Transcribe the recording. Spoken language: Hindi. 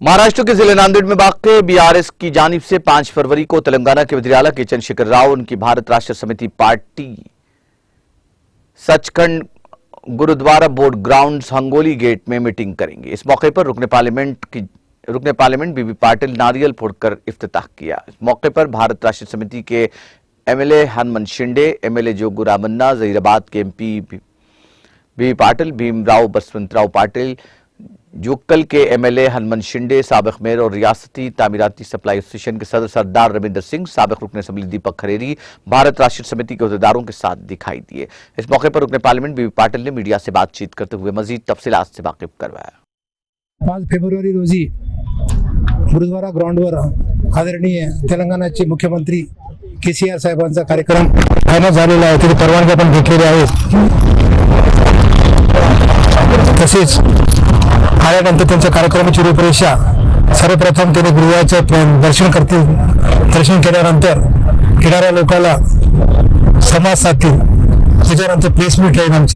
महाराष्ट्र के जिले नांदेड़ में वाक़ बीआरएस की जानिब से 5 फरवरी को तेलंगाना के वज़ीर आला के चंद्रशेखर राव उनकी Bharat Rashtra Samiti party Sachkhand Gurudwara board ground Hingoli gate में मीटिंग करेंगे। इस मौके पर रुकने पार्लियामेंट बीबी पाटिल नारियल फोड़कर इफ्तिताह किया। इस मौके पर भारत राष्ट्र समिति के एमएलए हनुमंत शिंदे, एमएलए जोगू रामन्ना, जहीराबाद के एमपी बीबी पाटिल, भीमराव बसवंतराव पाटिल, जोक्कल के एमएलए हनुमंत शिंदे, साबिक मेयर और रियासती तामीराती सप्लाई एसोसिएशन के सदर सरदार रविंदर सिंह, साबिक रुकन असम्बली दीपक खरेरी भारत राष्ट्रीय समिति के अहदेदारों के साथ दिखाई दिए। इस मौके पर रुकन पार्लियामेंट बीबी पाटिल ने मीडिया से बातचीत करते हुए मजीद तफसीलात से वाकिफ करवाया। 5 फेब्रुवारी रोजी गुरुद्वारा ग्राउंडवर आदरणीय तेलंगणाचे मुख्यमंत्री केसीआर साहेबांचा कार्यक्रम फायनल झालेला आहे। त्याची परवानगी आपण घेतलेली आहे। तसेच आल्यानंतर त्यांच्या कार्यक्रमाची रूपरेषा सर्वप्रथम त्यांनी गुरुद्वाराचं दर्शन करतील। दर्शन केल्यानंतर येणाऱ्या लोकांना समाज साधतील। त्याच्यानंतर प्रेस मीट राहील आमची।